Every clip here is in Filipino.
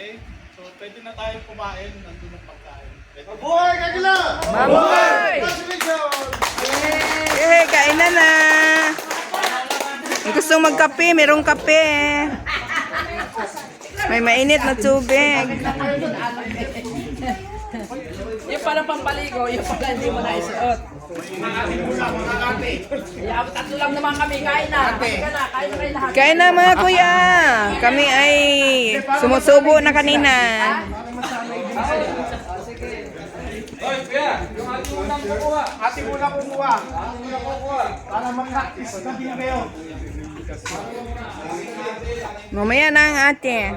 Okay? So, pwede na tayo kumain. Nandun ang pagkain. Mabuhay ka kila! Mabuhay! Eh, kainan na. Kung gusto magkape, merong kape. May mainit na tubig. Yung pala pampaligo, yung pala hindi mo naisuot. Kaya tatlo lang naman kami, kain na. Kain na kayo lahat. Kain na mga kuya. Kami ay sumusubo na kanina. Hoy, kuya, yung ating unang kukuha. Ate muna kumuha. Para mag-practice. Gabi na kayo. Mamaya na ang ate.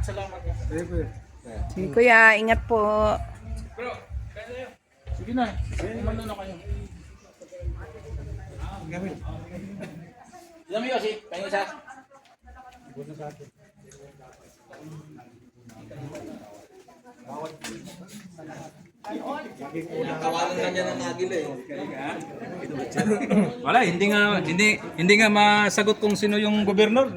Salamat. Sige kuya, ingat po. Bro, kaya sa'yo. Sige na. Kumano na kayo. Ilan mo Yosi? Kayo isa? Kawalan na niya ng agil eh. Wala, hindi nga masagot kung sino yung gobernador.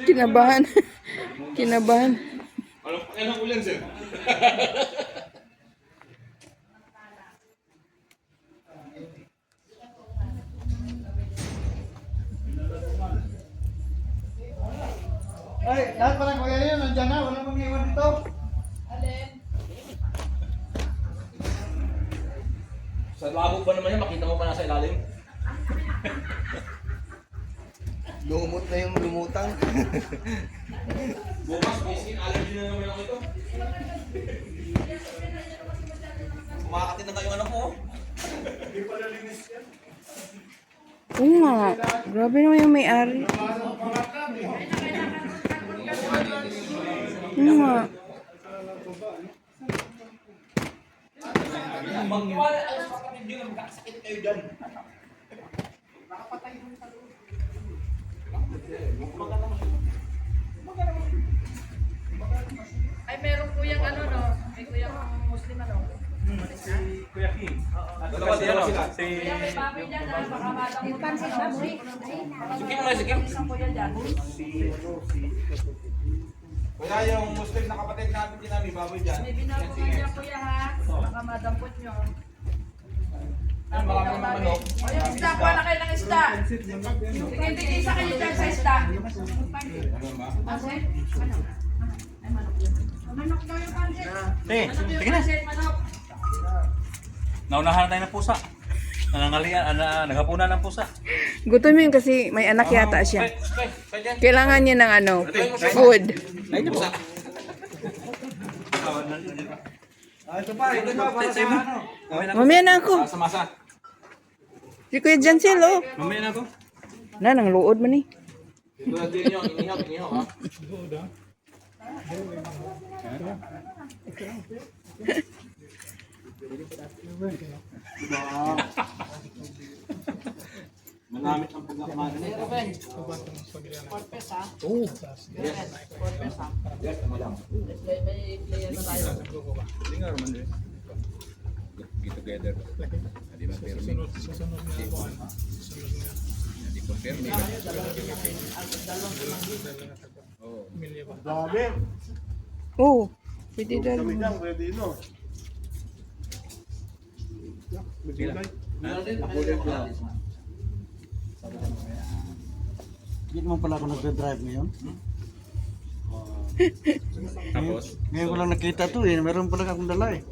Kinabahan. Kinabahan. Walang pakialam ulan, sir. Ay, lahat parang kaya yun, nandiyan na, walang mag-iwan dito. Sa labo ba naman yan, makita mo pa nasa ilalim? Lumot na yung lumutang. Bukas, busy, allergy na naman ako ito. Kumakatin na kayo anak ko. Oo nga. Grabe naman yung may-ari. Oo nga. Magwala kayo sa kapatid nyo na magkakasakit kayo dyan. Ay, meron kuyang ano, no? May kuyang Muslim, ano? Kuya King. Dalawa sila. Kuya, may baboy dyan, ha? Baka matang mo. Pansin ba, boy? Sikip mo na, sikip. Isang kuya dyan. Kuya, yung Muslim na kapatid natin din namin, baboy dyan. May binabuhan dyan, kuya, ha? Baka madampot nyo. Ay, marami naman manok. O, yung isda, kuha na kayo ng isda. Sige, tigisa kayo dyan sa isda. Pansit? Ano? Ay, manok yun. Manok daw yung pansit. Manok yung pansit, manok. Naunahan tayo ng pusa. Nanangalian, naghapunan ng pusa. Gutom yun kasi may anak yata siya. Kaya dyan. Kailangan niya ng ano, food. Ay, pusa. Ito pa, para sa ano. Mamaya na ako. Sa masa. Si Kuya Jancel, oh. Mamaya na ako. Na, nang luod man eh. Kuya, din nyo, inihaw, ha? Manamit ang pagkakamanin nito. Porpes, ha? Oo. Porpes, ha? Yes, madam. May player na tayo. Get together. Hindi ba pero may hindi ko pero may Dami. Oo. Pwede Kami dalawa. dyan, pwede no. Hindi naman pala ako nagdadrive ngayon. Tapos? Ngayon ko lang nakita to eh. Meron pala akong dala eh.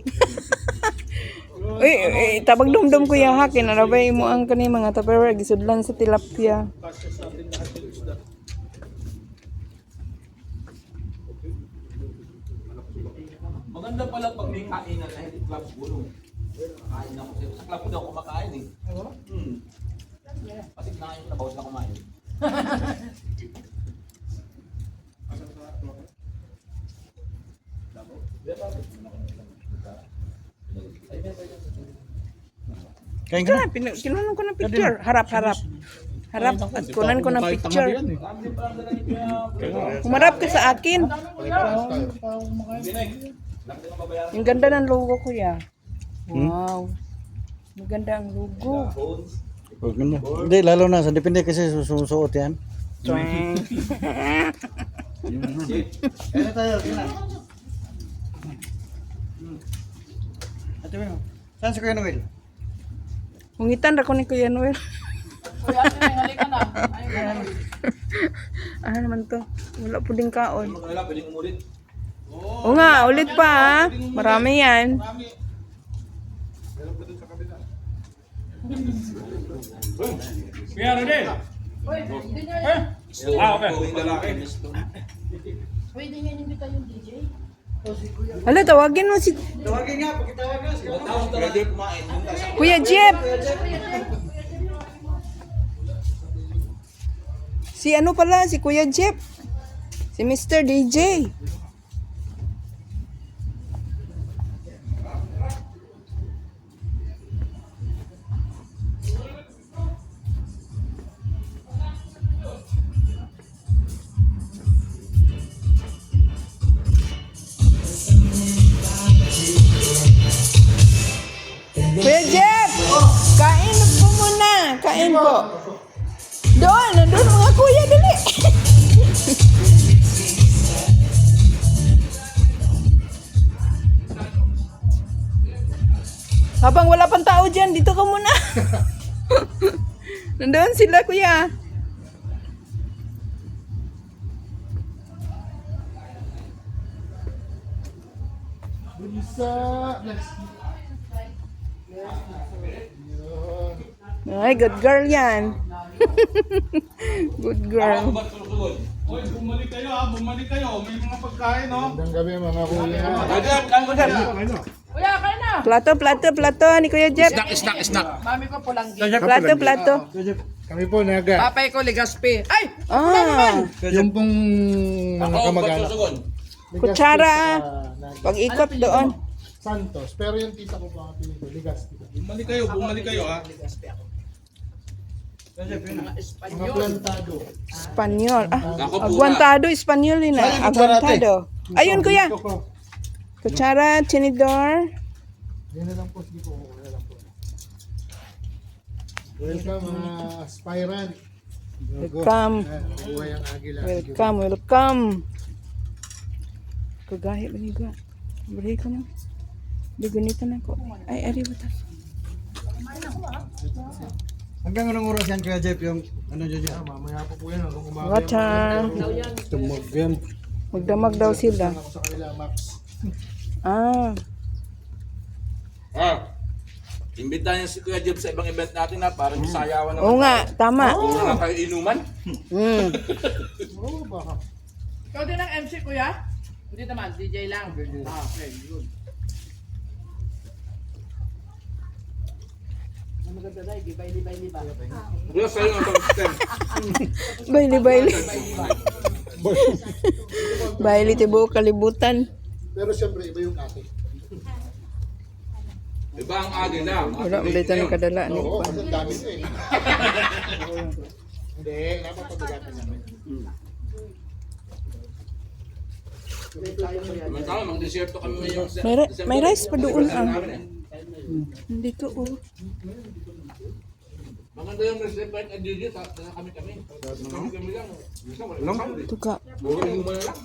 Uy, tabag dumdum kuya ha. Kinarabay mo ang kani mga tupperware. Gisudlan sa tilapia. maganda pala pag may kainan na hindi club gulong. Kain ako sa club ko daw kumakain eh. Kasi kinain ko na bawas na kumain. Kain ka na. Kinanong ko ng picture. Harap-harap. Harap at kunan ko ng picture. Humarap ka sa akin. Yung ganda ng logo, kuya. Wow. Maganda ang logo. Huwag na. Hindi, lalo na. Sa depende kasi susuot yan. Twang. Kaya tayo, kina. Ate mo. Saan si Kuya Noel? Hungitan ra ko ni Kuya Noel. Kuya, halika na. Ayun. Ano naman to? Wala po din kaon. Wala, pwedeng umulit. O nga, ulit pa ha. Marami yan. Kuya Rodel. Uy, hindi nyo Okay. Pwede nga hindi kayong DJ? Hala, tawagin mo si Tawagin nga, pakitawag nga. Pwede kumain. Kuya Jeff. Si ano pala, si Kuya Jeff. Si Mr. DJ. Kuya Jeff! Kain po muna. Kain po. Doon, nandun mga kuya, dali. Habang wala pang tao dyan, dito ka muna. Nandun sila, kuya. Bulsa. Ay, good girl yan. Good girl. Hoy, bumalik kayo ha. Bumalik kayo. May mga pagkain, no? Magandang gabi mga kuya. Kuya, kain na. Plato ni Kuya Jeff. Snack. Mami ko pulanggi. Plato. Kami po naga. Papay ko ligaspi. Ay! Ah, Yung pong mga kamag-anak. kutsara. Pag-ikot doon. Santos. Pero yung tita ko pa Ligas. Bumalik kayo ha. Mga plantado. Espanyol. Aguantado, Espanyol yun ah. Aguantado. Ayun, kuya. Kutsara, tinidor. Yan na lang po. Sige po. Wala lang po. Welcome mga aspirant. Welcome. Buhay ang agila. Welcome. Kagahi ba niyo ga? Bari ka na. Digunita na ko. Ay, ari ba ta? Hanggang anong oras yan Kuya Jeff yung ano dyan dyan? Mamaya po yan hanggang umaga. Water. Tumagyan. Magdamag daw sila. Ako sa kanila Max. Ah. Imbitahan niya si Kuya Jeff sa ibang event natin na para masayawan naman. Oo nga, tama. Wala kayo inuman. Oo baka. Ikaw din ang MC, kuya? Hindi naman, DJ lang. Ah, okay, good. Ano maganda tayo? Baili-baili ba? Wala sa'yo ang pag-stem. Baili. Baili tibo kalibutan. Pero siyempre iba yung ate. Iba ang agin na. Wala, malita ng kadala ni Oo, Juan. kasi ang dami eh. Hindi, napapagagapan namin. Samantala, mag-deserto kami ngayong May rice pa doon ah. Dito oh. Maganda yung reserve at DJ sa kami. Kami lang. Minsan wala lang. Ito ka. Puro inuman na lang.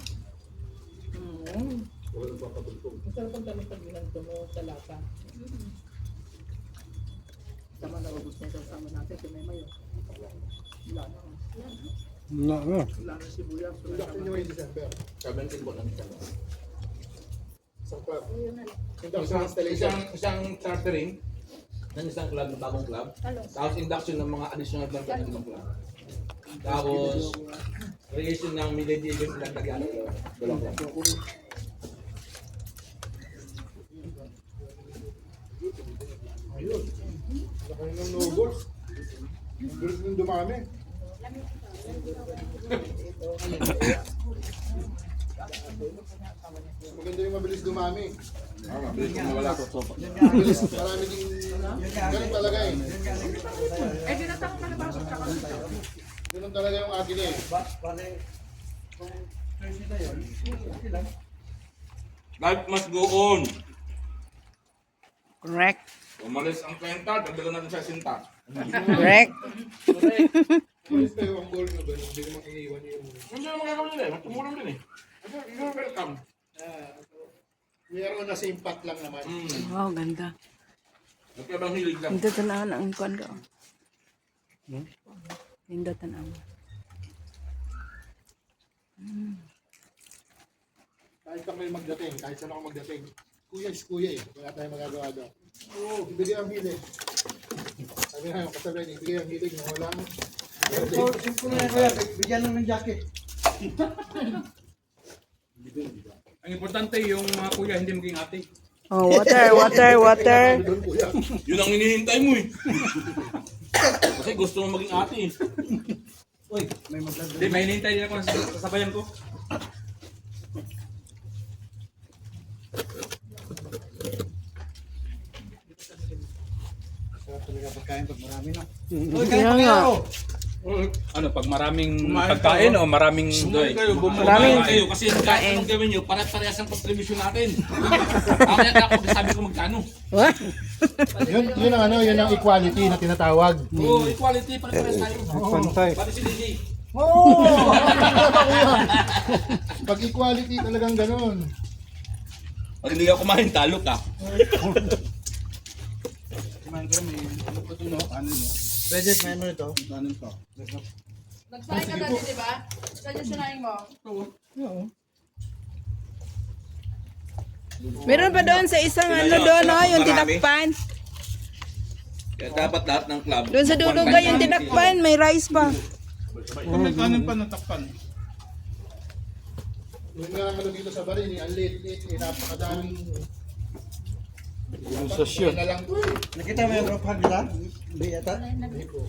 Sabihin ko lang siya. Isang club. Isang chartering ng isang club, ng bagong club. Tapos induction ng mga additional club ng ibang club. Tapos creation ng millennium event ng Tagalog. Dalawang club. Ayun. Laki ng noodles. Ang bilis nung dumami. Maganda yung mabilis dumami. Mabilis kung mawala. Mabilis, marami din. Ganun talaga eh. Eh, dinatang ka na ba sa kakasal? Ganun talaga yung agile eh. Life must go on. Correct. Umalis ang kwenta, dagdagan natin sa sinta. Correct. Mabilis kayo ang goal nyo, ganun. Hindi naman iniiwan yung... Hindi naman gagawin nila eh. Tumulong din eh. You're welcome. Meron na same path lang naman. Wow, ganda. Nagkabang hilig lang. Ganda tanahan ang kondo. Ganda tanahan. Kahit kami magdating, kahit saan ako magdating. Kuya is kuya eh. Wala tayong magagawa doon. Oo, ibigay ang hilig. Sabi nga yung kasabihan, ibigay ang hilig na walang... So, simple na yan kuya. Bigyan lang ng jacket. Ang importante yung mga kuya hindi maging ate. Oh, water. Yun ang hinihintay mo eh. Kasi gusto mo maging ate eh. Uy, may magdadala. Hindi, may hinihintay din ako sa sasabayan ko. Sarap talaga pagkain pag marami na. Kaya nga. Ano, pag maraming pagkain o maraming doy? Maraming kayo kasi kahit anong gawin nyo, pare-parehas ang contribution natin. Mamaya na ako sabi ko magkano. Yun ang ano, yun ang equality na tinatawag. Oo, equality, pare-parehas tayo. Pantay. Pati si DJ. Oo! Pag equality talagang ganun. Pag hindi ka kumain, talo ka. Kumain ko may ano pa ito no? Ano no? Budget, may ano ito? Ano ito? Nagsahin ka dati, di ba? Saan yung sinahin mo? Meron pa doon sa isang ano doon, no, yung tinakpan. Kaya dapat lahat ng club. Doon sa dulo ba yung tinakpan, may rice pa. Yung nga ano dito sa Barin, ang late, napakadaming... Ilusasyon. Na lang to eh. Nakita mo yung group hug nila? Hindi yata? Dito.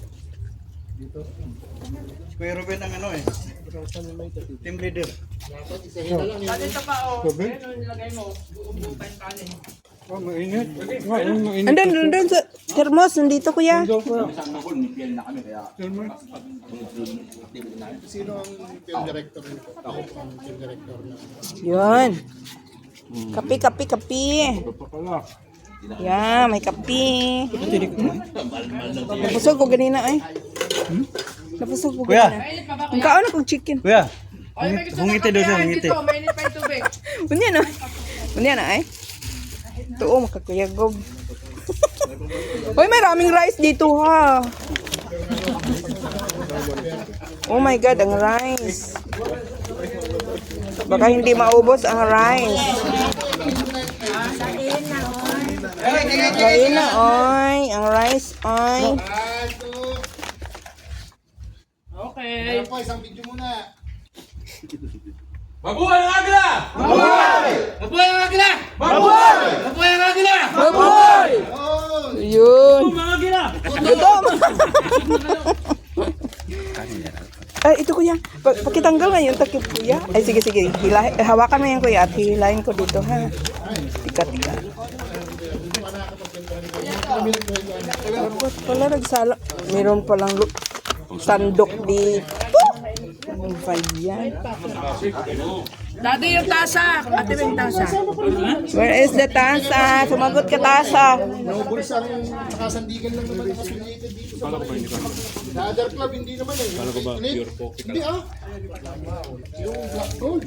Si Kuya Ruben ang ano eh. Team leader. Dapat isahin na lang Pati yun. ito pa, oh. Ayun, yung nilagay mo. Buo pa yung kanin. Andun sa thermos, nandito kuya. Isang mga goal, may PL na kami. Kaya Sino ang film director nito? Ako po ang film director na. Yun. Kapi. Yeah, may kapi. Napusog ko ganina ay. Napusog ko Kuya. ganina. Mainit pa ba, Ang kuya? kaon akong chicken. Kuya. Oy, may gusto Hungiti na daw siya, kapiyahan hungiti. dito. Mainit pa yung tubig. Unya na. Unya na ay. Tuo makakuyagog. Hoy, may raming rice dito ha. Oh my god, ang rice. Baka hindi maubos ang rice. Kain na, oy. Ang rice, oy. Okay. Ano po, isang video muna. Mabuhay ang agila! Mabuhay! Mabuhay ang agila! Mabuhay! Mabuhay ang agila! Baboy! Oh! Yun. Gutom. Ay, ito kuya. Pakitanggal nga yung takip kuya. Ay, sige. Hawakan mo yan kuya at hilahin ko dito ha. Tika. Tapos pala nagsala. Meron palang sandok dito. Ano ba yan? Dati yung tasa. Ate mo yung tasa. Where is the tasa? Sumagot ka tasa. Nobles ang nakasandigan lang naman nakasilited dito sa Barin. Sa other club, hindi naman eh. Hindi ah. Yung Black Gold.